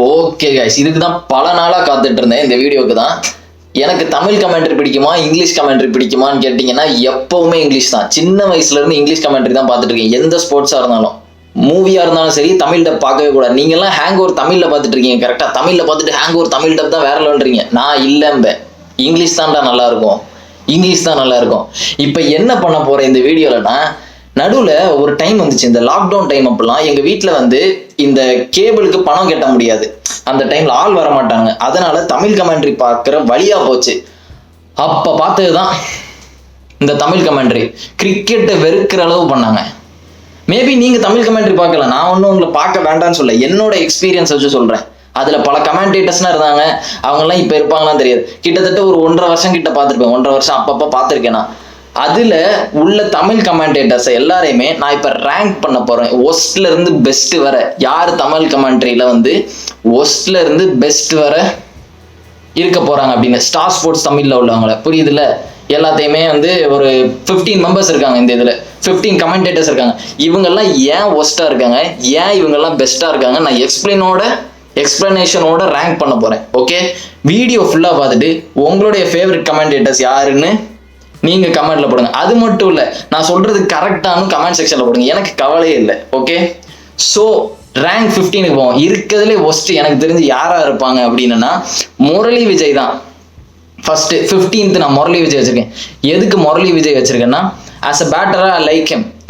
Okay guys, இதுக்கு தான் பல நாளாக காத்துட்டு இருந்தேன். இந்த வீடியோக்கு தான். எனக்கு தமிழ் கமெண்ட்ரி பிடிக்குமா இங்கிலீஷ் கமெண்ட்ரி பிடிக்குமான்னு கேட்டிங்கன்னா எப்பவுமே இங்கிலீஷ் தான். சின்ன வயசுலேருந்து இங்கிலீஷ் கமெண்ட்ரி தான் பார்த்துட்டு இருக்கேன். எந்த ஸ்போர்ட்ஸாக இருந்தாலும், மூவியாக இருந்தாலும் சரி, தமிழ் டப் பார்க்கவே கூடாது. நீங்கள்லாம் ஹேங் ஓவர் தமிழில் பார்த்துட்டு இருக்கீங்க, கரெக்டாக தமிழில் பார்த்துட்டு ஹேங் ஓவர் தமிழ் டப் தான் வேற லோன்றீங்க. நான் இல்லைம்பேன், இங்கிலீஷ் தான்டா நல்லா இருக்கும், இங்கிலீஷ் தான் நல்லா இருக்கும். இப்போ என்ன பண்ண போகிறேன் இந்த வீடியோலனா, நடுவில் ஒரு டைம் வந்துச்சு, இந்த லாக்டவுன் டைம். அப்பெல்லாம் எங்கள் வீட்டில் வந்து இந்த கேபிளுக்கு பணம் கட்ட முடியாது. அந்த டைம்ல ஆள் வர மாட்டாங்க. அதனால தமிழ் கமெண்ட்ரி பார்க்குற வழியா போச்சு. அப்போ பார்த்தது தான் இந்த தமிழ் கமெண்ட்ரி. கிரிக்கெட்டை வெறுக்கிற அளவு பண்ணாங்க. மேபி நீங்கள் தமிழ் கமெண்ட்ரி பார்க்கல, நான் ஒன்றும் உங்களை பார்க்க வேண்டாம்னு சொல்ல, என்னோட எக்ஸ்பீரியன்ஸ் வச்சு சொல்கிறேன். அதில் பல கமெண்டேட்டர்ஸ்லாம் இருந்தாங்க. அவங்கெல்லாம் இப்போ இருப்பாங்களான்னு தெரியாது. கிட்டத்தட்ட ஒரு 1.5 வருஷம் கிட்ட பார்த்துருப்பேன். 1.5 வருஷம் அப்பப்போ பார்த்துருக்கேன் நான். அதில் உள்ள தமிழ் கமெண்டேட்டர்ஸ் எல்லாரையுமே நான் இப்போ ரேங்க் பண்ண போகிறேன். ஒஸ்ட்ல இருந்து பெஸ்ட் வர யார் தமிழ் கமெண்ட்ரியில் வந்து ஒஸ்ட்ல இருந்து பெஸ்ட் வர இருக்க போகிறாங்க அப்படின்னு. ஸ்டார் ஸ்போர்ட்ஸ் தமிழில் உள்ளவங்கள, புரியுதுல்ல? எல்லாத்தையுமே வந்து ஒரு 15 மெம்பர்ஸ் இருக்காங்க இந்த இதில். 15 கமெண்டேட்டர்ஸ் இருக்காங்க. இவங்கெல்லாம் ஏன் ஒஸ்ட்டாக இருக்காங்க, ஏன் இவங்கெல்லாம் பெஸ்ட்டாக இருக்காங்க, நான் எக்ஸ்பிளனேஷனோட ரேங்க் பண்ண போகிறேன். ஓகே, வீடியோ ஃபுல்லாக பார்த்துட்டு உங்களுடைய ஃபேவரட் கமெண்டேட்டர்ஸ் யாருன்னு நீங்கள் கமெண்ட்ல போடுங்க. அது மட்டும் இல்லை, நான் சொல்றது கரெக்டானு கமெண்ட் செக்ஷன்ல போடுங்க, எனக்கு கவலையே இல்லை. ஓகே, ஸோ ரேங்க் 15க்கு போவோம். இருக்கிறதுலே ஒஸ்ட் எனக்கு தெரிஞ்சு யாரா இருப்பாங்க அப்படின்னா முரளி விஜய் தான். ஃபர்ஸ்ட் 15th நான் முரளி விஜய் வச்சிருக்கேன். எதுக்கு முரளி விஜய் வச்சிருக்கேன்னா, ஆஸ் அ பேட்டரா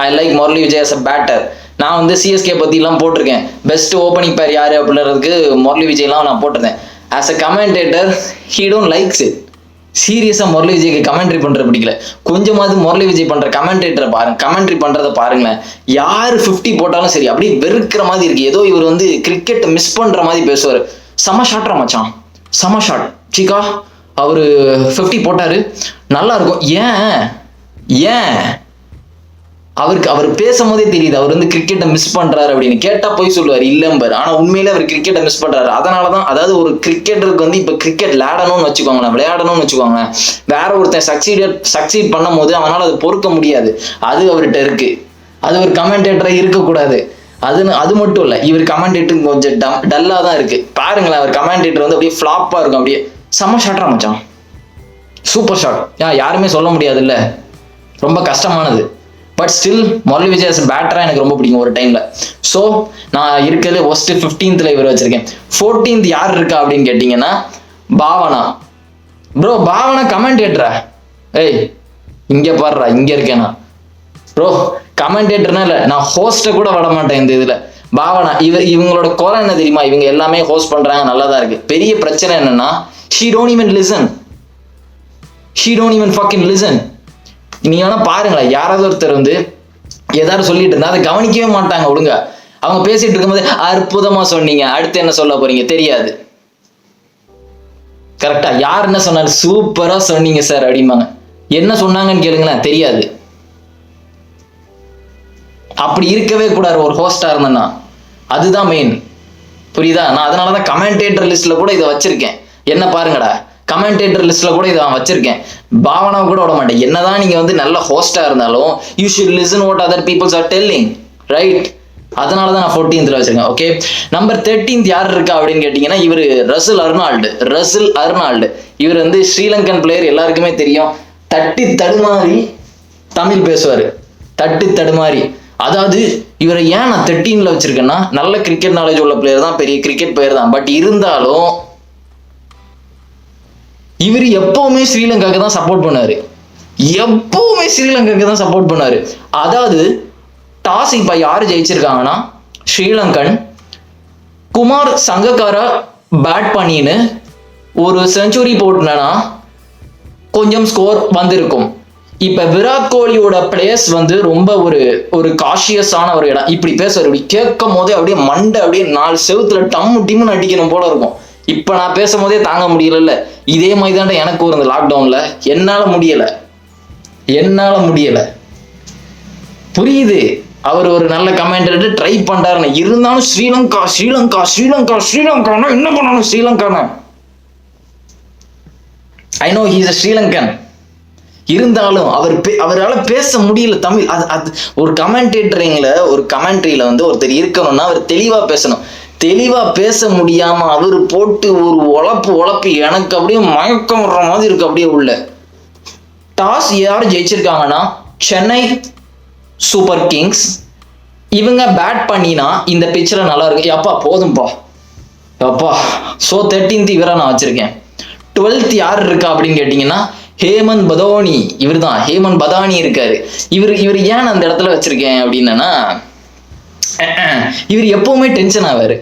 I like Murali Vijay as a batter. நான் வந்து சிஎஸ்கே பற்றிலாம் போட்டிருக்கேன். பெஸ்ட் ஓப்பனிங் பேர் யார் அப்படின்றதுக்கு முரளி விஜய்லாம் நான் போட்டிருந்தேன். As a commentator he don't likes it. சீரியஸாக முரளி விஜய்க்கு கமெண்ட்ரி பண்ணுறது பிடிக்கல. கொஞ்சமாவது முரளி விஜய் பண்ணுற கமெண்டேட்டரை பாருங்க, கமெண்ட்ரி பண்ணுறதை பாருங்களேன். யார் 50 போட்டாலும் சரி, அப்படியே வெறுக்கிற மாதிரி இருக்கு. ஏதோ இவர் வந்து கிரிக்கெட் மிஸ் பண்ணுற மாதிரி பேசுவார். செம ஷாட்ரா மச்சான், செம ஷாட் சீக்கா, அவர் 50 போட்டார், நல்லா இருக்கும். ஏன் அவர் பேசும்போதே தெரியுது அவர் வந்து கிரிக்கெட்டை மிஸ் பண்றாரு அப்படின்னு. கேட்டா போய் சொல்லுவார் இல்லம்பர், ஆனா உண்மையிலே அவர் கிரிக்கெட்டை மிஸ் பண்றாரு. அதனாலதான், அதாவது ஒரு கிரிக்கெட்டருக்கு வந்து இப்ப கிரிக்கெட் விளையாடணும்னு வச்சுக்கோங்களேன், வேற ஒருத்தன் சக்சீட் பண்ணும் போது அவனால அது பொறுக்க முடியாது. அது அவர்கிட்ட இருக்கு. அது ஒரு கமெண்டேட்டரா இருக்கக்கூடாது. அது மட்டும் இல்ல, இவர் கமெண்டேட்டர் கொஞ்சம் டல்லா தான் இருக்கு. பாருங்களேன், அவர் கமெண்டேட்டர் வந்து அப்படியே ஃபிளாப்பா இருக்கும். அப்படியே செம்ம ஷாட்ரா மச்சான், சூப்பர் ஷாட். யாருமே சொல்ல முடியாது இல்ல, ரொம்ப கஷ்டமானது. பட் ஸ்டில் முரளி விஜய் பேட்டரா எனக்கு ரொம்ப பிடிக்கும் ஒரு டைம்ல. ஸோ நான் இருக்கிறதுல ஒஸ்ட் 15th இவர் வச்சிருக்கேன். 14th யார் இருக்கா அப்படின்னு கேட்டீங்கன்னா பாவனா. ப்ரோ பாவனா கமெண்டேட்டரா? ஏய் இங்க பாடுறா, இங்க இருக்கேனா ப்ரோ. கமெண்டேட்டர்னா இல்லை, நான் ஹோஸ்ட்டை கூட விட மாட்டேன் இந்த இதுல. பாவனா இவங்களோட குறை என்ன தெரியுமா, இவங்க எல்லாமே ஹோஸ்ட் பண்றாங்க, நல்லதா இருக்கு. பெரிய பிரச்சனை என்னன்னா she don't even fucking listen. நீங்க வேணா பாருங்களேன், யாராவது ஒருத்தர் வந்து ஏதாவது சொல்லிட்டு இருந்தா அதை கவனிக்கவே மாட்டாங்க ஒழுங்கா. அவங்க பேசிட்டு இருக்கும்போது அற்புதமா சொன்னீங்க, அடுத்து என்ன சொல்ல போறீங்க தெரியாது. கரெக்டா யார் என்ன சொன்னாரு, சூப்பரா சொன்னீங்க சார் அப்படிம்பாங்க. என்ன சொன்னாங்கன்னு கேளுங்களேன், தெரியாது. அப்படி இருக்கவே கூடாது ஒரு ஹோஸ்டா இருந்தேன்னா. அதுதான் மெயின், புரியுதா? நான் அதனாலதான் கமெண்டேட்டர் லிஸ்ட்ல கூட இதை வச்சிருக்கேன். என்ன பாருங்கடா, கமெண்டேட்டர் லிஸ்ட்ல கூட இதை நான் வச்சிருக்கேன். பாவனாவை கூட விட மாட்டேன். என்னதான் நீங்க வந்து நல்ல ஹோஸ்டா இருந்தாலும் you should listen what other peoples are telling, right? அதனாலதான் நான் 14th வச்சிருக்கேன். ஓகே, நம்பர் 13th யார் இருக்கா அப்படின்னு கேட்டீங்கன்னா இவர் ரசில் அர்னால்டு. இவர் வந்து ஸ்ரீலங்கன் பிளேயர், எல்லாருக்குமே தெரியும். தட்டி தடுமாறி தமிழ் பேசுவாரு, தட்டி தடுமாறி. அதாவது இவரை ஏன் நான் 13th வச்சிருக்கேன்னா, நல்ல கிரிக்கெட் நாலேஜ் உள்ள பிளேயர் தான், பெரிய கிரிக்கெட் பிளேயர் தான். பட் இருந்தாலும் இவர் எப்பவுமே ஸ்ரீலங்காவுக்கு தான் சப்போர்ட் பண்ணாரு. அதாவது டாஸ் இப்ப யாரு ஜெயிச்சிருக்காங்கன்னா ஸ்ரீலங்கன். குமார் சங்கக்காரா பேட் பண்ணின்னு ஒரு செஞ்சுரி போட்டுனா கொஞ்சம் ஸ்கோர் வந்திருக்கும். இப்ப விராட் கோலியோட பிளேஸ் வந்து ரொம்ப ஒரு காஷியஸான ஒரு இடம். இப்படி பேசுவார், இப்படி கேட்கும் போதே அப்படியே மண்டை அப்படியே 4 செவுத்துல டிம்னு அடிக்கணும் போல இருக்கும். இப்ப நான் பேசும் போதே தாங்க முடியல. இதே மாதிரி தான் எனக்கு ஒரு லாக்டவுன்ல என்னால முடியல. புரியுது, அவர் ஒரு நல்ல கமெண்டேட்டர் ட்ரை பண்றாருன்னு. இருந்தாலும் ஸ்ரீலங்கா என்ன பண்ணாலும் Sri Lanka. I know he is a Sri Lankan. இருந்தாலும் அவரால் பேச முடியல தமிழ். அது ஒரு கமெண்டேட்டரிங்ல, ஒரு கமெண்ட்ரியில வந்து ஒருத்தர் இருக்கணும்னா அவர் தெளிவா பேசணும். தெளிவா பேச முடியாம அவரு போட்டு ஒரு உழப்பு எனக்கு அப்படியே மயக்கம் வர்ற மாதிரி இருக்கு. அப்படியே உள்ள டாஸ் யார் ஜெயிச்சிருக்காங்கன்னா சென்னை சூப்பர் கிங்ஸ். இவங்க பேட் பண்ணினா இந்த பிச்சில் நல்லா இருக்கு. அப்பா போதும்பா அப்பா. ஸோ 13th இவரை நான் வச்சிருக்கேன். 12th யார் இருக்கா அப்படின்னு கேட்டீங்கன்னா ஹேமந்த் பதானி. இவர் தான் ஹேமந்த் பதானி இருக்காரு. இவர் ஏன் அந்த இடத்துல வச்சிருக்கேன் அப்படின்னா இவர் எப்பவுமே டென்ஷன் ஆவாரு.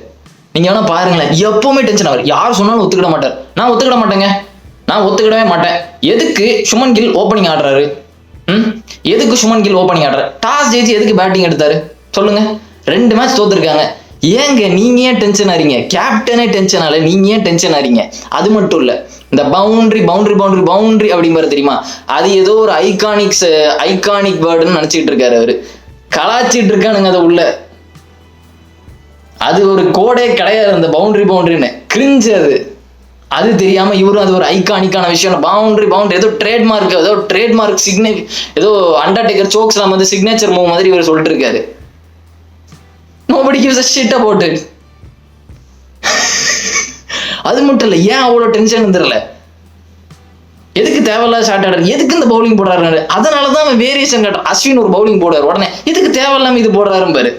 நீங்க வேணா பாருங்களேன், எப்பவுமே டென்ஷன் ஆவாரு. யார் சொன்னாலும் ஒத்துக்கிட மாட்டார். நான் ஒத்துக்கிட மாட்டேங்க, நான் ஒத்துக்கிடவே மாட்டேன். எதுக்கு சுமன் கில் ஓப்பனிங் ஆடுறாரு? எதுக்கு சுமன் கில் ஓப்பனிங் ஆடுறாரு? டாஸ் ஜெயிச்சு எதுக்கு பேட்டிங் எடுத்தாரு சொல்லுங்க? 2 மேட்ச் தோத்துருக்காங்க. ஏங்க நீங்க ஏன் டென்ஷன் ஆறீங்க? கேப்டனே டென்ஷன் ஆகல, நீங்க ஏன் டென்ஷன் ஆறீங்க? அது மட்டும் இல்ல, இந்த பவுண்டரி அப்படிங்கிறது தெரியுமா? அது ஏதோ ஒரு ஐகானிக் வேர்டுன்னு நினைச்சிட்டு இருக்காரு அவரு. கலாச்சிட்டு இருக்கானுங்க அதை உள்ள. அது ஒரு கோடே கிடையாது அந்த பவுண்டரின்னு. கிரிஞ்சு அது தெரியாம இவரும் அது ஒரு ஐகானிக்கான விஷயம். பவுண்டரி ஏதோ ட்ரேட்மார்க் ஏதோ அண்டர்டேக்கர் சோக்ஸ்லாம் வந்து சிக்னேச்சர் மூவ் மாதிரி இவர் சொல்லிட்டு இருக்காரு. Nobody gives a shit about it. அது மட்டும் இல்ல, ஏன் அவ்வளவு டென்ஷன் தெரியல. எதுக்கு தேவையில்லாத ஷாட் ஆடுறாரு? எதுக்கு இந்த பவுலிங் போடுறாரு? அதனாலதான் அவன் வேரியேஷன் காட்டுறான். அஸ்வின் ஒரு பவுலிங் போடுறாரு, உடனே எதுக்கு தேவையில்லாம இது போடுறாரு பாரு.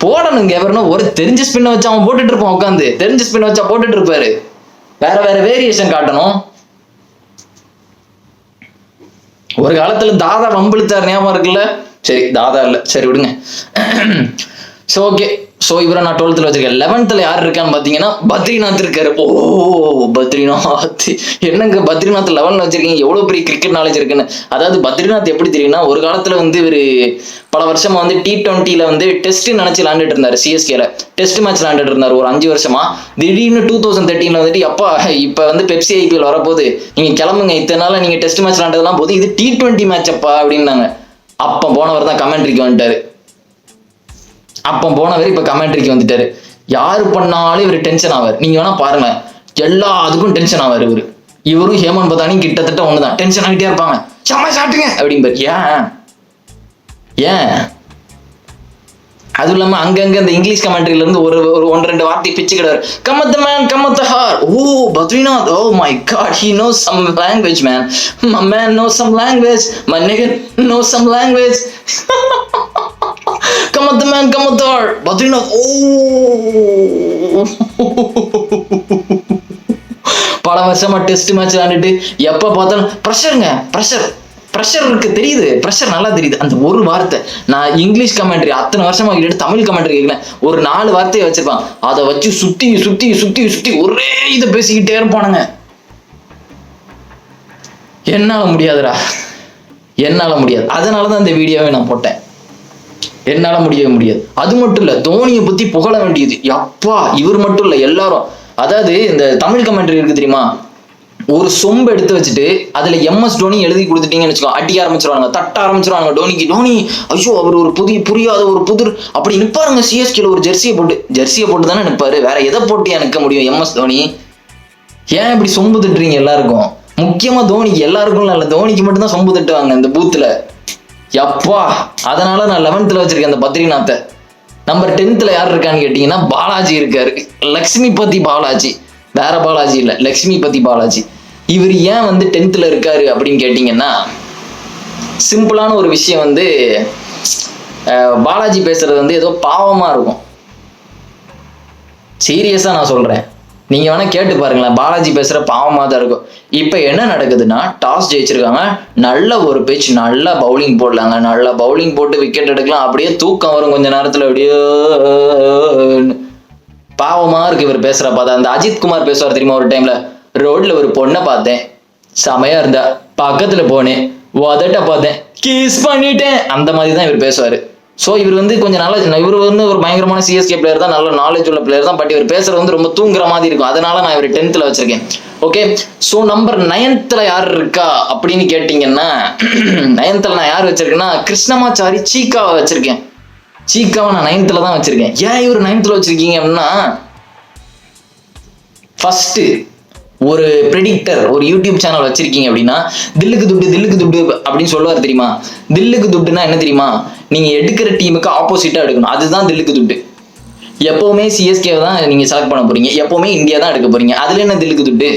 போடணுங்க. எவருன்னா ஒரு தெரிஞ்ச ஸ்பின்ன வச்சு அவன் போட்டுட்டு இருப்பான். உட்காந்து தெரிஞ்ச ஸ்பின்ன வச்சா போட்டுட்டு இருப்பாரு. வேற வேரியேஷன் காட்டணும். ஒரு காலத்துல தாதா வம்பிழுத்தார், ஞாபகம் இருக்குல்ல? சரி, தாதா இல்ல, சரி விடுங்க. ஸோ ஓகே, ஸோ இவரை நான் 12th வச்சிருக்கேன். 11th யார் இருக்கான்னு பார்த்தீங்கன்னா பத்ரிநாத் இருக்காரு. ஓ பத்ரிநாத், என்னங்க பத்ரிநாத் 11th வச்சிருக்கீங்க? எவ்வளோ பெரிய கிரிக்கெட் நாலேஜ் இருக்குன்னு. அதாவது பத்ரிநாத் எப்படி தெரியும்னா, ஒரு காலத்தில் வந்து இவர் பல வருஷமா வந்து T20 வந்து டெஸ்ட் நினைச்சு விளாண்டுட்டு இருந்தாரு. சிஎஸ்கேல டெஸ்ட் மேட்ச் விளாண்டுட்டு இருந்தாரு ஒரு 5 வருஷமா. திடீர்னு 2013 வந்துட்டு அப்பா இப்போ வந்து பெப்சி IPL வரப்போகுது, நீங்க கிளம்புங்க, இத்தனை நாள நீங்க டெஸ்ட் மேட்ச் விளாண்டதெல்லாம் போது, இது T20 மேட்ச் அப்பா அப்படின்னாங்க. அப்போ போனவர் தான் கமெண்ட்ரிக்கு வந்துட்டாரு. இப்ப கமெண்ட்ரிக்கு வந்துட்டாரு. யாரு பண்ணாலும் இவர் டென்ஷன் ஆவார். நீங்க வேணா பாருங்க, எல்லாத்துக்கும் டென்ஷன் ஆவார் இவரு. இவரும் ஹேமந்த் பதானியும் கிட்டத்தட்ட ஒண்ணுதான், டென்ஷன் ஆகிட்டே இருப்பாங்க. செம்ம சாட்டுங்க அப்படிம்பாரு. ஏன் அதுவும் இல்லாம அங்கங்க இந்த இங்கிலீஷ் கமெண்ட்ரியில இருந்து ஒரு 1-2 வார்த்தை பிச்சு கிடாரு. கமத் மேன் கமத் ஹார். Oh Badrinath, oh my God, he knows some language man. My man knows some language. My nigga knows some language. கமத் மேன் கமத் ஹார் பத்ரிநாத். ஓ பல வருஷமா டெஸ்ட் மேட்ச் விளையாண்டுட்டு எப்ப பார்த்தாலும் ப்ரெஷர் இருக்கு, தெரியுது, ப்ரெஷர் நல்லா தெரியுது. அந்த ஒரு வார்த்தை, நான் இங்கிலீஷ் கமெண்ட்ரி அத்தனை வருஷமா கேட்டு தமிழ் கமெண்ட்ரி கேட்கல, ஒரு 4 வார்த்தையை வச்சிருப்பான், அதை வச்சு சுத்தி ஒரே இதை பேசிக்கிட்டே இருப்பானுங்க. என்னால முடியாதுடா, என்னால முடியாது. அதனாலதான் இந்த வீடியோவை நான் போட்டேன். என்னால முடியவே முடியாது. அது மட்டும் இல்ல, தோனியை பத்தி புகழ வேண்டியது. அப்பா இவர் மட்டும் இல்ல, எல்லாரும். அதாவது இந்த தமிழ் கமெண்ட்ரி இருக்கு தெரியுமா, ஒரு சொம்பு எடுத்து வச்சுட்டு அதுல MS டோனி எழுதி கொடுத்துட்டீங்கன்னு வச்சுக்கோ, அடிக்க ஆரம்பிச்சிருவாங்க, தட்ட ஆரம்பிச்சிருவாங்க. டோனி ஐயோ அவர் ஒரு புரியாத ஒரு புதிர் அப்படி நிற்பாருங்க. சிஎஸ்கேல ஒரு ஜெர்சியை போட்டு தானே நிற்பாரு. வேற எதை போட்டு நிற்க முடியும் MS தோனி? ஏன் இப்படி சொம்பு திட்டுறீங்க எல்லாருக்கும்? முக்கியமா தோனிக்கு, எல்லாருக்கும் இல்ல, தோனிக்கு மட்டும்தான் சொம்பு திட்டுவாங்க இந்த பூத்துல. எப்பா அதனால நான் 11th வச்சிருக்கேன் அந்த பத்ரிநாத்தை. நம்பர் 10th யார் இருக்கான்னு கேட்டீங்கன்னா பாலாஜி இருக்காரு. லக்ஷ்மிபதி பாலாஜி, வேற பாலாஜி இல்ல, லக்ஷ்மிபதி பாலாஜி. இவர் ஏன் வந்து 10th இருக்காரு அப்படின்னு கேட்டீங்கன்னா, சிம்பிளான ஒரு விஷயம் வந்து, பாலாஜி பேசுறது வந்து ஏதோ பாவமா இருக்கும். சீரியஸா நான் சொல்றேன், நீங்க வேணா கேட்டு பாருங்களேன், பாலாஜி பேசுற பாவமா தான் இருக்கும். இப்ப என்ன நடக்குதுன்னா, டாஸ் ஜெயிச்சிருக்காங்க, நல்ல ஒரு பிச், நல்லா பவுலிங் போடலாங்க, நல்லா பவுலிங் போட்டு விக்கெட் எடுக்கலாம், அப்படியே தூக்கம் வரும் கொஞ்ச நேரத்துல, அப்படியே பாவமா இருக்கு இவர் பேசுற பார்த்தா. அந்த அஜித் குமார் பேசுவார் தெரியுமா, ஒரு டைம்ல ரோட்ல ஒரு பொண்ணை பார்த்தேன், செமையா இருந்தா, பக்கத்துல போனேன், உதட்ட பார்த்தேன், கிஸ் பண்ணிட்டேன், அந்த மாதிரி தான் இவர் பேசுவாரு. ஸோ இவர் வந்து கொஞ்சம் நல்லா, இவர் வந்து ஒரு பயங்கரமான சிஎஸ்கே பிளேயர் தான், நல்ல நாலேஜ் உள்ள பிளேயர் தான். பட் இவர் பேசுறது வந்து ரொம்ப தூங்குற மாதிரி இருக்கும். அதனால நான் இவர் 10th வச்சிருக்கேன். ஓகே, ஸோ நம்பர் 9th யார் இருக்கா அப்படின்னு கேட்டீங்கன்னா, 9th நான் யார் வச்சிருக்கேன்னா கிருஷ்ணமாச்சாரி சீக்காவை வச்சிருக்கேன். சீக்காவை நான் 9th தான் வச்சிருக்கேன். ஏன் இவர் 9th வச்சிருக்கீங்க அப்படின்னா, ஃபர்ஸ்ட் ஒரு ப்ரெடிக்டர், ஒரு யூடியூப் சேனல் வச்சிருக்கீங்க அப்படின்னா, தில்லுக்கு துட்டு அப்படின்னு சொல்லுவார் தெரியுமா. தில்லுக்கு துட்டுனா என்ன தெரியுமா, நீங்க எடுக்கிற டீமுக்கு ஆப்போசிட்டா எடுக்கணும், அதுதான் தில்லுக்கு துட்டு. எப்பவுமே சிஎஸ்கே தான் நீங்க செலக்ட் பண்ண போறீங்க, எப்பவுமே இந்தியா தான் எடுக்க போறீங்க. அதுல என்ன தில்லுக்கு துட்டு?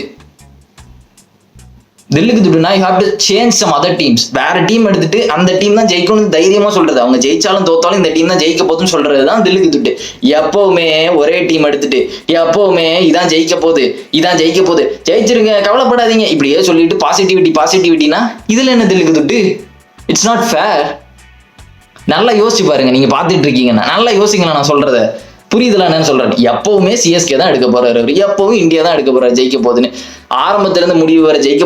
தில்லுக்கு துட்டுனா you have to change some other teams. வேற டீம் எடுத்துட்டு அந்த டீம் தான் ஜெயிக்கணும்னு தைரியமா சொல்றது. அவங்க ஜெயிச்சாலும் தோத்தாலும் இந்த டீம் தான் ஜெயிக்க போகுதுன்னு சொல்றது தான் தில்லுக்கு துட்டு. எப்பவுமே ஒரே டீம் எடுத்துட்டு எப்பவுமே இதான் ஜெயிக்க போகுது, இதான் ஜெயிக்க போகுது, ஜெயிச்சிருங்க கவலைப்படாதீங்க இப்படியே சொல்லிட்டு பாசிட்டிவிட்டினா இதுல என்ன தில்லுக்கு துட்டு? It's not fair. நல்லா யோசிச்சு பாருங்க, நீங்க பாத்துட்டு இருக்கீங்கன்னா நல்லா யோசிக்கலாம். நான் சொல்றத புரியுதுல என்னன்னு சொல்றேன். எப்பவுமே சிஎஸ்கே தான் எடுக்க போறாரு, எப்பவும் இந்தியா தான் எடுக்க போறாரு ஜெயிக்க போகுதுன்னு. ஆரம்பத்துல இருந்து முடிவு வர ஜெயிக்க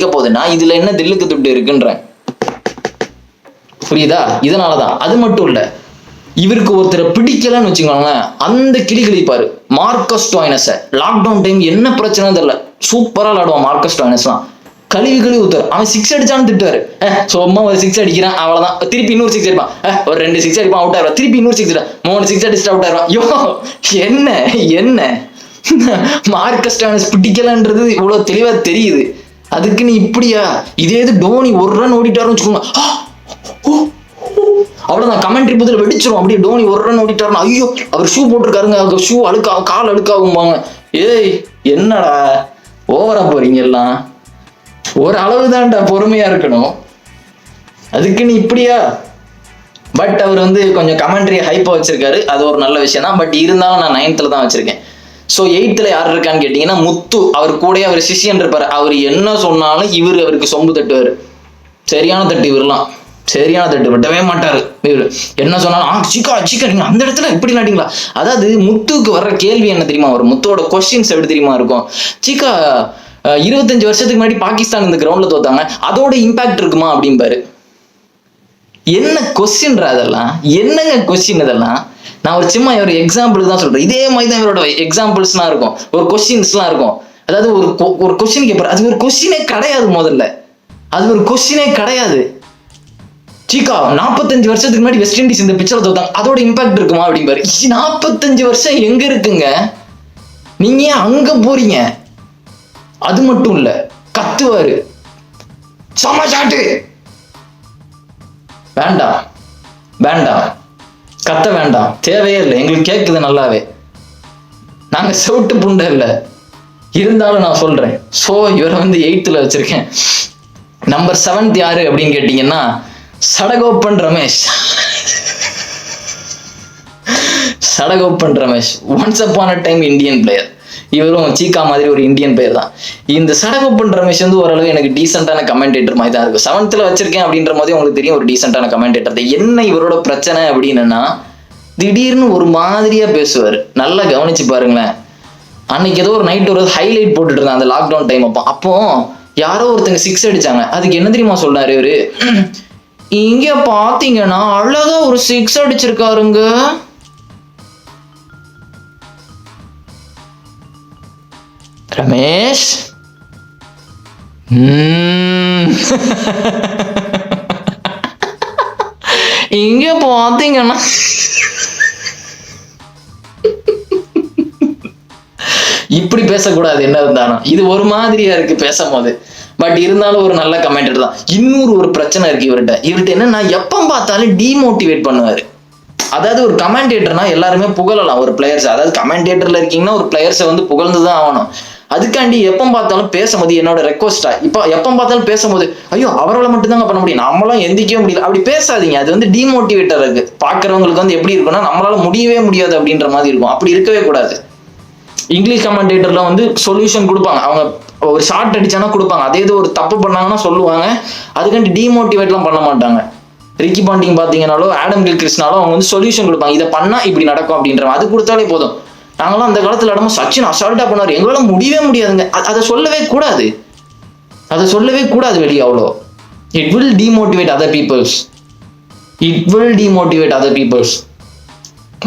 போகுதுன்னா இதுல என்ன தில்லுக்கு துட்டு இருக்குன்றேன். புரியுதா? இதனாலதான். அது மட்டும் இல்ல, இவருக்கு ஒருத்தரை பிடிக்கலன்னு வச்சுக்கோங்களேன், அந்த கிளி கிழிப்பாரு. மார்க்கஸ் ஸ்டோய்னஸ் லாக்டவுன் டைம் என்ன பிரச்சனை தெரியல, சூப்பரா விளாடுவான் மார்க்கஸ் ஸ்டோய்னஸ். கழுவி ஊத்துறாரு. அவன் 6 அடிச்சான்னு திட்டுவாரு. சும்மா ஒரு 6 அடிக்கிறான் அவ்வளவுதான், திருப்பி இன்னொரு 6 அடிப்பான், ஒரு 2 6 அடிப்பான் அவுட் ஆயிடுவான், திருப்பி இன்னொரு 6 3 6 அடிச்சுட்டு அவுட் ஆயிடுவான். யோ என்ன மார்க்கஸ் ஸ்டோய்னஸ் பிடிக்கலன்றது இவ்வளவு தெளிவா தெரியுது. அதுக்கு நீ இப்படியா? இதே இது டோனி ஒரு ரன் ஓடிட்டாருன்னு வச்சுக்கோங்க, அவ்வளவுதான் கமெண்ட்ரி பதில் வெடிச்சிரும். அப்படியே டோனி ஒரு ரன் ஓடிட்டாருன்னா ஐயோ அவர் ஷூ போட்டிருக்காருங்க, அவர் ஷூ அழுக்காகும், கால் அழுக்காகும்பாங்க. ஏய் என்னடா ஓவரா போறீங்க எல்லாம், ஒரு அளவுதான்டா பொறுமையா இருக்கணும். அதுக்கு நீ இப்படியா? பட் அவர் கொஞ்சம் கமெண்ட்ரி ஹைப்பா வச்சிருக்காரு, அது ஒரு நல்ல விஷயம் தான். பட் இருந்தாலும் நான் 9th தான் வச்சிருக்கேன். ஸோ 8th யார் இருக்கான்னு கேட்டீங்கன்னா முத்து. அவர் கூட அவர் சிஷியன் இருப்பாரு. அவர் என்ன சொன்னாலும் அவருக்கு சொம்பு தட்டுவாரு. சரியான தட்டு, இவரெல்லாம் சரியான தட்டு, விட்டவே மாட்டாரு. இவரு என்ன சொன்னாலும் சிக்கா நீங்க அந்த இடத்துல இப்படி நாட்டிங்களா. அதாவது முத்துக்கு வர்ற கேள்வி என்ன தெரியுமா? ஒரு முத்தோட கொஸ்டின்ஸ் எப்படி தெரியுமா இருக்கும்? சிக்கா 25 வருஷத்துக்கு முன்னாடி பாகிஸ்தான் இந்த கிரவுண்ட்ல தோத்தாங்க, அதோட இம்பாக்ட் இருக்குமா அப்படின்பாரு. என்ன கொஸ்டின்ரா அதெல்லாம்? என்னங்க கொஸ்டின் இதெல்லாம்? நான் ஒரு சும்மா ஒரு எக்ஸாம்பிள் தான் சொல்றேன். இதே மாதிரி தான் இவரோட எக்ஸாம்பிள்ஸ்லாம் இருக்கும், ஒரு கொஸ்டின்ஸ்லாம் இருக்கும். அதாவது ஒரு கொஸ்டின் கேட்பாரு, அது ஒரு கொஸ்டினே கிடையாது. முதல்ல அது ஒரு கொஸ்டினே கிடையாது. சீக்கா 45 வருஷத்துக்கு முன்னாடி வெஸ்ட் இண்டீஸ் இந்த பிச்சர்ல தோத்தாங்க, அதோட இம்பாக்ட் இருக்குமா அப்படின்பாரு. 45 வருஷம் எங்க இருக்குங்க? நீங்க ஏன் அங்க போறீங்க? அது மட்டும் இல்ல, கத்துவாரு, சமச்சாட்டு வேண்டாம் கத்த வேண்டாம், தேவையே இல்லை, எங்களுக்கு கேட்குது நல்லாவே, நாங்க செவிட்டு புண்டை இல்லை. இருந்தாலும் நான் சொல்றேன். ஸோ இவரை 8th வச்சிருக்கேன். நம்பர் 7th யாரு அப்படின்னு கேட்டீங்கன்னா Sadagopan Ramesh. Once upon a time Indian player. இவரும் சீக்கா மாதிரி ஒரு இந்தியன் பிளேயர் தான். இந்த சடகோப்பன் ரமேஷ் ஓரளவு எனக்கு டீசென்டான கமெண்டேட்டர் மாதிரி தான் இருக்கு. 7th வச்சிருக்கேன் அப்படின்ற போதே உங்களுக்கு தெரியும், ஒரு டீசென்டான கமெண்டேட்டர் தான். என்ன இவரோட பிரச்சனை அப்படின்னா திடீர்னு ஒரு மாதிரியா பேசுவார். நல்லா கவனிச்சு பாருங்களேன். அன்னைக்கு ஏதோ ஒரு நைட் ஒரு ஹைலைட் போட்டுட்டு இருந்தாங்க அந்த லாக்டவுன் டைம். அப்போ யாரோ ஒருத்தங்க 6 அடிச்சாங்க. அதுக்கு என்ன தெரியுமா சொல்றாரு இவரு? இங்க பாத்தீங்கன்னா அழகா ஒரு 6 அடிச்சிருக்காருங்க. ரமேஷ் இங்க பாத்தீங்கன்னா இப்படி பேசக்கூடாது. என்ன இருந்தாலும் இது ஒரு மாதிரியா இருக்கு பேசும்போது. பட் இருந்தாலும் ஒரு நல்ல கமெண்டர் தான். இன்னொரு பிரச்சனை இருக்கு இவர்கிட்ட என்னன்னா, எப்ப பார்த்தாலும் டிமோட்டிவேட் பண்ணுவாரு. அதாவது ஒரு கமெண்டேட்டர்னா எல்லாருமே புகழலாம் ஒரு பிளேயர்ஸ். அதாவது கமெண்டேட்டர்ல இருக்கீங்கன்னா ஒரு பிளேயர்ஸை புகழ்ந்துதான் ஆகணும். அதுக்காண்டி எப்ப பார்த்தாலும் பேசும்போது என்னோட ரெக்வஸ்டா, இப்ப எப்ப பார்த்தாலும் பேசும்போது ஐயோ அவரால் மட்டும்தாங்க பண்ண முடியும், நம்மளாம் எந்திக்கவே முடியல, அப்படி பேசாதீங்க. அது டிமோட்டிவேட்டர் இருக்கு. பாக்குறவங்களுக்கு எப்படி இருக்குன்னா நம்மளால முடியவே முடியாது அப்படின்ற மாதிரி இருக்கும். அப்படி இருக்கவே கூடாது. இங்கிலீஷ் கமெண்டேட்டர்ல சொல்யூஷன் கொடுப்பாங்க. அவங்க ஒரு ஷார்ட் அடிச்சானா கொடுப்பாங்க. அதே இது ஒரு தப்பு பண்ணாங்கன்னா சொல்லுவாங்க. அதுக்காண்டி டிமோட்டிவேட்லாம் பண்ண மாட்டாங்க. ரிக்கி பாண்டிங் பாத்தீங்கன்னாலோ ஆடம் கில்கிறிஸ்ட்னாலும் அவங்க சொல்யூஷன் கொடுப்பாங்க. இதை பண்ணா இப்படி நடக்கும் அப்படின்ற அது கொடுத்தாலே போதும். நாங்களாம் அந்த காலத்துல இடமும் சச்சின் அசால்ட்டா பண்ணாரு, எங்களால முடியவே முடியாதுங்க. அதை சொல்லவே கூடாது வெளியே. அவ்வளோ it will demotivate other peoples.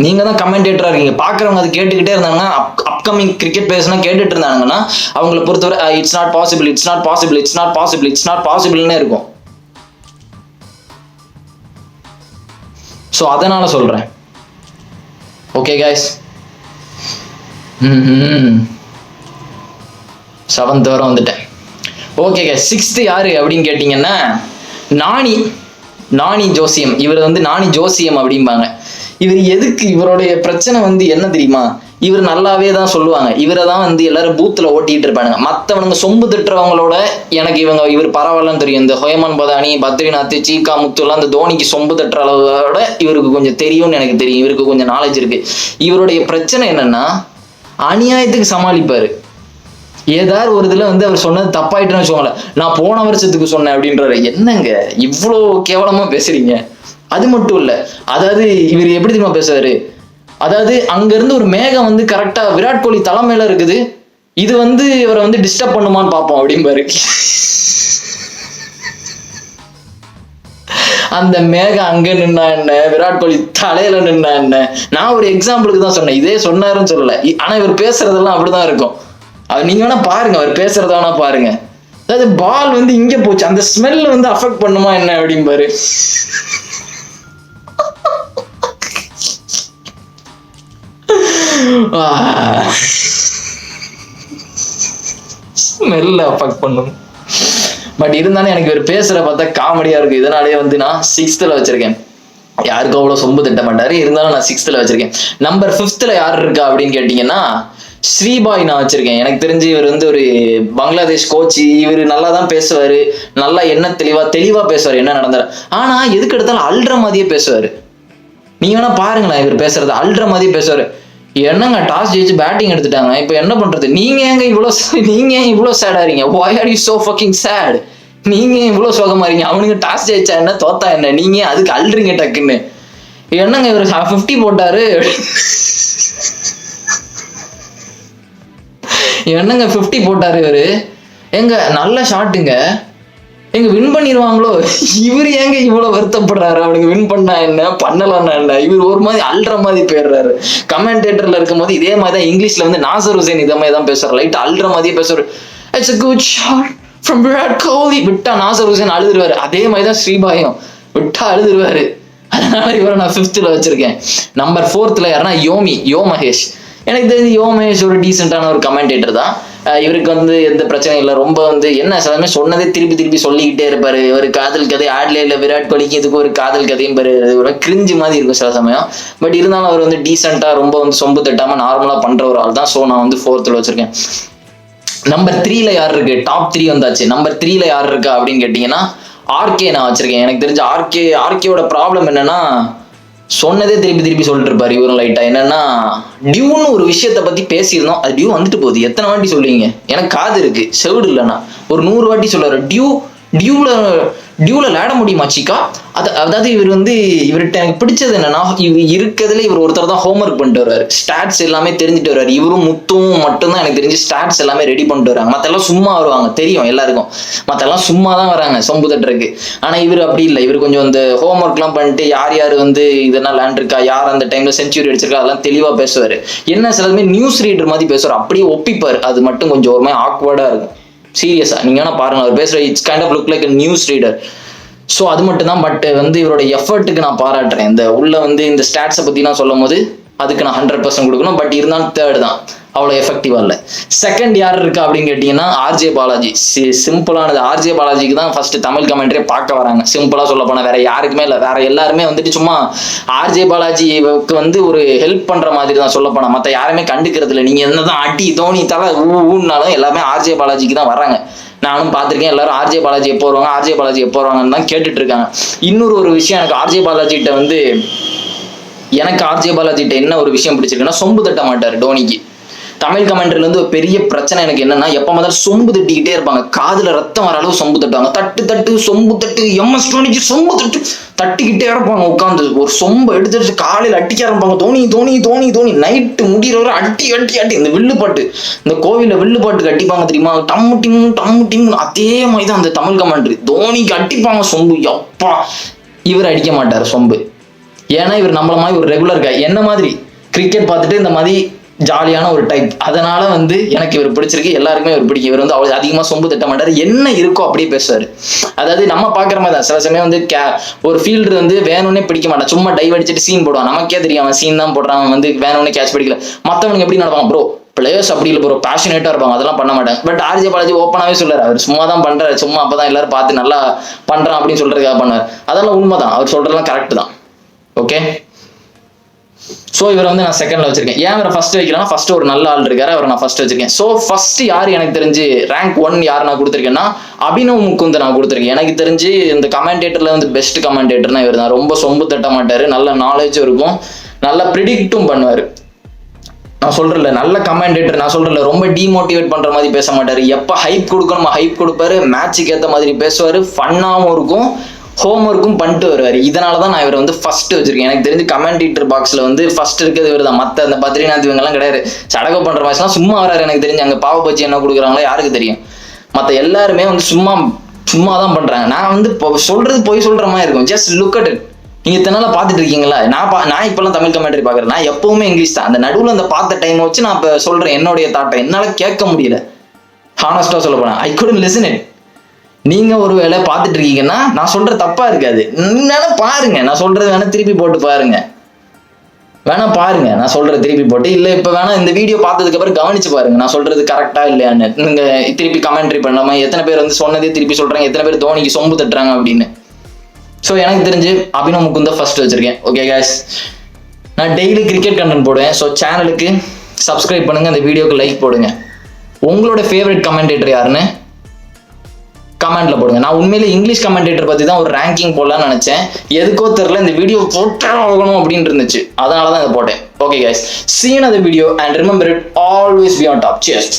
நீங்க தான் கமெண்டேட்டரா இருக்கீங்க. பாக்குறவங்க அது கேட்டுக்கிட்டே இருந்தாங்கன்னா, அப்கமிங் கிரிக்கெட் பிளேயர்ஸ்லாம் கேட்டுட்டு இருந்தாங்கன்னா அவங்களை பொறுத்தவரை இட்ஸ் நாட் பாசிபிள்னு இருக்கும். ஸோ அதனால சொல்றேன். ஓகே கைஸ், 7th வரை வந்துட்டேன். ஓகே கைஸ், 6th யாரு அப்படின்னு கேட்டீங்கன்னா நாணி ஜோசியம். இவர் நாணி ஜோசியம் அப்படிம்பாங்க. இவர் எதுக்கு, இவருடைய பிரச்சனை வந்து என்ன தெரியுமா, இவர் நல்லாவே தான் சொல்லுவாங்க, இவரை தான் வந்து எல்லாரும் பூத்துல ஓட்டிட்டு இருப்பானுங்க. மற்றவனுங்க சொம்பு திட்டுறவங்களோட எனக்கு இவர் பரவாயில்லன்னு தெரியும். இந்த ஹோயமான் பதானி, பத்ரிநாத், சீகா முத்து எல்லாம் இந்த தோனிக்கு சொம்பு தட்டுற அளவோட இவருக்கு கொஞ்சம் தெரியும்னு எனக்கு தெரியும். இவருக்கு கொஞ்சம் நாலேஜ் இருக்கு. இவருடைய பிரச்சனை என்னன்னா அநியாயத்துக்கு சமாளிப்பாரு. ஏதாவது ஒரு இதுல வந்து அவர் சொன்னது தப்பாயிட்டுன்னு வச்சுக்கோங்கள, நான் போன வருஷத்துக்கு சொன்னேன் அப்படின்றாரு. என்னங்க இவ்வளோ கேவலமா பேசுறீங்க? அது மட்டும் இல்ல, அதாவது இவர் எப்படி தெரியுமா பேசுவாரு, அதாவது அங்க இருந்து ஒரு மேகம் வந்து கரெக்டா விராட் கோலி தலைமையில இருக்குது, இது வந்து இவரை வந்து டிஸ்டர்ப் பண்ணுமான்னு பார்ப்போம் அப்படிம்பாரு. அந்த மேகம் அங்க நின்னா என்ன, விராட் கோலி தலையில நின்னா என்ன? நான் ஒரு எக்ஸாம்பிளுக்கு தான் சொன்னேன், இதே சொன்னாருன்னு சொல்லல. ஆனா இவர் பேசுறதெல்லாம் அப்படிதான் இருக்கும். நீங்க வேணா பாருங்க, அவர் பேசுறத வேணா பாருங்க. அதாவது பால் வந்து இங்க போச்சு, அந்த ஸ்மெல் வந்து அஃபெக்ட் பண்ணுமா என்ன அப்படிம்பாரு. ஸ்மெல் அஃபெக்ட் பண்ணும். பட் இருந்தாலும் எனக்கு இவர் பேசுற பார்த்தா காமெடியா இருக்கு. இதனாலேயே வந்து நான் 6th வச்சிருக்கேன். யாருக்கும் அவ்வளவு சொம்பு திட்ட மாட்டாரு, இருந்தாலும் நான் 6th வச்சிருக்கேன். நம்பர் 5th யார் இருக்கா அப்படின்னு கேட்டீங்கன்னா ஸ்ரீபாய் நான் வச்சிருக்கேன். எனக்கு தெரிஞ்சு இவர் வந்து ஒரு பங்களாதேஷ் கோச். இவர் நல்லா தான் பேசுவாரு, நல்லா என்ன தெளிவா பேசுவாரு என்ன நடந்தாரு. ஆனா எதுக்கு எடுத்தாலும் அல்ற மாதிரியே பேசுவாரு. நீங்க வேணா பாருங்களேன், இவர் பேசுறது அல்ற மாதிரியே பேசுவாரு. என்னங்க டாஸ் ஜெயிச்சு பேட்டிங் எடுத்துட்டாங்க, இப்ப என்ன பண்றது, நீங்க ஏன் இவ்வளவு சேடாறீங்க? why are you so fucking sad? நீங்க இவ்வளவு சோகமா இருக்கீங்க? அவனுக்கு டாஸ் ஜெயிச்சா என்ன தோத்தா என்ன, நீங்க அதுக்கு அல்றீங்க டக்குன்னு. என்னங்க இவர் 50 போட்டாரு, என்னங்க 50 போட்டாரு இவரு, எங்க நல்ல ஷாட்டுங்க, எங்க வின் பண்ணிடுவாங்களோ, இவர் ஏங்க இவ்வளவு வருத்தப்படுறாரு? அவனுக்கு வின் பண்ணா என்ன, பண்ணலன்னா என்ன? இவர் ஒரு மாதிரி அல்ற மாதிரி போயிடுறாரு. கமெண்டேட்டர்ல இருக்கும் போது இதே மாதிரி தான் இங்கிலீஷ்ல வந்து நாசர் ஹுசேன் இதே மாதிரி தான் பேசுறாரு, லைட் அல்ற மாதிரியே பேசுறாரு. It's a good shot from Virat Kohli விட்டா நாசர் ஹுசேன் அழுதுருவாரு. அதே மாதிரி தான் ஸ்ரீபாயும் விட்டா அழுதுருவாரு. அதனால இவரை நான் 5th வச்சிருக்கேன். நம்பர் 4th யாருன்னா யோ மகேஷ். எனக்கு தெரிஞ்சு யோ மகேஷ் ஒரு டீசென்டான ஒரு கமெண்டேட்டர் தான். இவருக்கு வந்து எந்த பிரச்சனையும் இல்லை. ரொம்ப வந்து என்ன சிலமே சொன்னதே திருப்பி சொல்லிக்கிட்டே இருப்பாரு. ஒரு காதல் கதை ஆட்ல இல்லை, விராட் கோலிக்கு இதுக்கு ஒரு காதல் கதையும் பாரு, ஒரு கிரிஞ்சு மாதிரி இருக்கும் சில சமயம். பட் இருந்தாலும் அவர் வந்து டீசெண்டா ரொம்ப வந்து சொம்பு தட்டாம நார்மலா பண்ற ஒரு ஆள் தான். ஸோ நான் வந்து 4th வச்சிருக்கேன். நம்பர் 3 யார் இருக்கு? டாப் 3 வந்தாச்சு. நம்பர் 3 யார் இருக்கா அப்படின்னு கேட்டீங்கன்னா ஆர்கே நான் வச்சிருக்கேன். எனக்கு தெரிஞ்ச ஆர்கேயோட ப்ராப்ளம் என்னன்னா சொன்னதே திருப்பி சொல்லிட்டு இருப்பாரு. இவரும் லைட்டா என்னன்னா டியூன்னு ஒரு விஷயத்த பத்தி பேசியிருந்தோம், அது டியூ வந்துட்டு போகுது, எத்தனை வாட்டி சொல்லுவீங்க, எனக்கு காது இருக்கு செவிடு இல்லைன்னா ஒரு 100 வாட்டி சொல்லுவாரு. டியூல விளையாட முடியுமா சிக்கா? அதாவது இவர் வந்து இவர்கிட்ட எனக்கு பிடிச்சது என்னன்னா, இருக்கிறதுல இவர் ஒருத்தர் தான் ஹோம்ஒர்க் பண்ணிட்டு வருவாரு, ஸ்டாட்ஸ் எல்லாமே தெரிஞ்சுட்டு வருவாரு. இவரும் முத்தும் மட்டும்தான் எனக்கு தெரிஞ்சு ஸ்டாட்ஸ் எல்லாமே ரெடி பண்ணிட்டு வராங்க. மத்தெல்லாம் சும்மா வருவாங்க, தெரியும் எல்லாருக்கும், மத்தெல்லாம் சும்மா தான் வராங்க சொம்பு தட்டுறதுக்கு. ஆனா இவர் அப்படி இல்லை, இவர் கொஞ்சம் இந்த ஹோம்ஒர்க் எல்லாம் பண்ணிட்டு யார் வந்து இதெல்லாம் விளையாண்டுருக்கா, யார் அந்த டைம்ல செஞ்சுரி அடிச்சிருக்கா, அதெல்லாம் தெளிவா பேசுவாரு. என்ன சிலதுமே நியூஸ் ரீடர் மாதிரி பேசுவார், அப்படியே ஒப்பிப்பாரு. அது மட்டும் கொஞ்சம் ஒரு மாதிரி ஆக்வர்டா இருக்கும். சீரியஸா நீங்க வேணா பாருங்க, அவர் பேசுற it's kind of look like news reader. So அது மட்டும் தான். பட் வந்து இவரோட எஃபர்ட்டுக்கு நான் பாராட்டுறேன். இந்த உள்ள வந்து இந்த ஸ்டாட்ஸை பத்தி நான் சொல்லும் போது அதுக்கு நான் 100% கொடுக்கணும். பட் இருந்தாலும் 3rd தான், அவ்வளோ எஃபெக்டிவா இல்லை. 2nd யார் இருக்கா அப்படின்னு கேட்டீங்கன்னா ஆர்ஜே பாலாஜி. சிம்பிளானது, ஆர்ஜே பாலாஜிக்கு தான் ஃபர்ஸ்ட் தமிழ் கமெண்ட்ரியே பார்க்க வராங்க. சிம்பிளா சொல்ல போனா வேற யாருக்குமே இல்லை. வேற எல்லாருமே வந்துட்டு சும்மா ஆர்ஜே பாலாஜிக்கு வந்து ஒரு ஹெல்ப் பண்ற மாதிரி தான் சொல்ல போனா, மற்ற யாருமே கண்டுக்கிறது இல்லை. நீங்க என்னதான் அடி தோனி தலை ஊன்னாலும் எல்லாமே ஆர்ஜே பாலாஜிக்கு தான் வராங்க. நானும் பார்த்திருக்கேன். எல்லாரும் ஆர்ஜே பாலாஜி எப்போ வருவாங்கன்னு தான் கேட்டுட்டு இருக்காங்க. இன்னொரு விஷயம், எனக்கு ஆர்ஜே பாலாஜிட்ட என்ன ஒரு விஷயம் பிடிச்சிருக்குன்னா, சொம்பு தட்ட மாட்டாரு டோனிக்கு. தமிழ் கமெண்ட்ரில இருந்து ஒரு பெரிய பிரச்சனை எனக்கு என்னன்னா, எப்ப முதல்ல சொம்பு தட்டிக்கிட்டே இருப்பாங்க, காதுல ரத்தம் வர அளவு சொம்பு தட்டுவாங்க. தட்டு சொம்பு தட்டு, MS தோனிக்கு சொம்பு தட்டிக்கிட்டே இருப்பாங்க. உட்காந்து ஒரு சொம்பை எடுத்துட்டு காலையில அட்டிக்க ஆரம்பிப்பாங்க, தோனி நைட்டு முடிகிற அட்டி. இந்த வில்லுப்பாட்டு, இந்த கோவில வில்லுப்பாட்டுக்கு அட்டிப்பாங்க தெரியுமா, டம்மு டிம். அதே மாதிரிதான் அந்த தமிழ் கமெண்ட்ரி, தோனிக்கு அட்டிப்பாங்க சொம்பு. எப்பா இவர் அடிக்க மாட்டாரு சொம்பு. ஏன்னா இவர் நம்மள மாதிரி ஒரு ரெகுலர் கை, என்ன மாதிரி கிரிக்கெட் பார்த்துட்டு இந்த மாதிரி ஜாலியான ஒரு டைப். அதனால வந்து எனக்கு இவர் பிடிச்சிருக்கு, எல்லாருக்குமே இவர் பிடிக்கும். இவர் வந்து அவ்வளவு அதிகமா சொம்பு தட்ட மாட்டாரு, என்ன இருக்கோ அப்படியே பேசுவாரு. அதாவது நம்ம பாக்குற மாதிரி தான். சில சமயம் வந்து ஒரு ஃபீல்டர் வந்து வேணும்னே பிடிக்க மாட்டான், சும்மா டைவ் அடிச்சுட்டு சீன் போடுவான். நமக்கே தெரியும் அவன் சீன் தான் போடுறான், அவன் வந்து வேணும்னே கேட்ச் பிடிக்கல. மத்தவனுக்கு எப்படி நடப்பாங்க ப்ரோ, பிளேயர்ஸ் அப்படி இல்லை ப்ரோ, பேஷனேட்டா இருப்பாங்க, அதெல்லாம் பண்ண மாட்டாங்க. பட் ஆர்ஜே பாலாஜி ஓப்பனாவே சொல்றாரு, அவர் சும்மா தான் பண்றாரு, சும்மா அப்பதான் எல்லாரும் பார்த்து நல்லா பண்றான் அப்படின்னு சொல்றதுக்காக பண்ணாரு. அதெல்லாம் உண்மைதான், அவர் சொல்றதெல்லாம் கரெக்ட் தான். ஓகே, ஸோ இவரை வந்து நான் செகண்ட்ல வச்சிருக்கேன். ஏன் இவரை ஃபர்ஸ்ட் வைக்கிறேன்னா, ஃபர்ஸ்ட் ஒரு நல்ல ஆள் இருக்காரு, அவரை நான் ஃபர்ஸ்ட் வச்சிருக்கேன். ஸோ ஃபர்ஸ்ட் யார் எனக்கு தெரிஞ்சு ரேங்க் 1 யார் நான் கொடுத்துருக்கேன்னா அபினவ் முகுந்த் நான் கொடுத்துருக்கேன். எனக்கு தெரிஞ்சு இந்த கமெண்டேட்டர்ல வந்து பெஸ்ட் கமெண்டேட்டர்னா இவர் தான். ரொம்ப சொம்பு தட்ட மாட்டாரு, நல்ல நாலேஜும் இருக்கும், நல்லா ப்ரிடிக்டும் பண்ணுவாரு. நான் சொல்றேன்ல நல்ல கமெண்டேட்டர், நான் சொல்றேன்ல ரொம்ப டிமோட்டிவேட் பண்ற மாதிரி பேச மாட்டாரு. எப்ப ஹைப் கொடுக்கணுமோ ஹைப் கொடுப்பாரு, மேட்சுக்கு ஏற்ற மாதிரி பேசுவாரு, ஃபன்னாவும் இருக்கும், ஹோம் ஒர்க்கும் பண்ணிட்டு வருவாரு. இதனால தான் நான் இவரை வந்து ஃபர்ஸ்ட் வச்சிருக்கேன். எனக்கு தெரிஞ்சு கமெண்டேட்டர் பாக்ஸ்ல வந்து ஃபர்ஸ்ட் இருக்கிறது இவர் தான். மற்ற அந்த பத்ரிநாத் இவங்கெல்லாம் கிடையாது. சடகோ பண்ற மேட்ச்லாம் சும்மா வராரு. எனக்கு தெரிஞ்சு அங்கே பாவ பஜ்ஜி என்ன கொடுக்குறாங்களோ யாருக்கு தெரியும். மற்ற எல்லாருமே வந்து சும்மா தான் பண்றாங்க. நான் வந்து சொல்றது போய் சொல்ற மாதிரி இருக்கும். Just look at it. நீங்க இத்தனால பார்த்துட்டு இருக்கீங்களா? நான் இப்பெல்லாம் தமிழ் கமெண்ட்ரி பார்க்குறேன். நான் எப்பவுமே இங்கிலீஷ் தான். அந்த நடுவில் அந்த பார்த்த டைம் வச்சு நான் இப்போ சொல்றேன் என்னுடைய தாட்டை. என்னால கேட்க முடியல, ஹானஸ்டா சொல்ல போனா ஐ குடன்ட் லிசன் இட். நீங்க ஒரு வேளை பார்த்துட்டு இருக்கீங்கன்னா நான் சொல்ற தப்பா இருக்காது. வேணா பாருங்க, நான் சொல்றது வேணா திருப்பி போட்டு பாருங்க. நான் சொல்றது திருப்பி போட்டு இல்லை இப்போ வேணா இந்த வீடியோ பார்த்ததுக்கு அப்புறம் கவனிச்சு பாருங்க நான் சொல்றது கரெக்டா இல்லையான்னு. நீங்க திருப்பி கமெண்ட்ரி பண்ணாம எத்தனை பேர் வந்து சொன்னதே திருப்பி சொல்றாங்க, எத்தனை பேர் தோனிக்கு சொம்பு தட்டுறாங்க அப்படின்னு. ஸோ எனக்கு தெரிஞ்சு அபினவ் முகுந்த் ஃபர்ஸ்ட் வச்சிருக்கேன். ஓகே கைஸ், நான் டெய்லி கிரிக்கெட் கண்டென்ட் போடுவேன். ஸோ சேனலுக்கு சப்ஸ்கிரைப் பண்ணுங்க, அந்த வீடியோக்கு லைக் போடுங்க. உங்களோட ஃபேவரட் கமெண்டேட்டர் யாருன்னு கமெண்ட்ல போடுங்க. நான் உண்மையிலே இங்கிலீஷ் கமெண்டேட்டர் பத்தி தான் ஒரு ரேங்கிங் போடலாம்னு நினைச்சேன். எதுக்கோ தெரியல இந்த வீடியோ போட்டே ஆகணும் அப்படின்னு இருந்துச்சு, அதனால தான் இதை போட்டேன். Okay guys, see you in the video and remember it, always be on top. Cheers.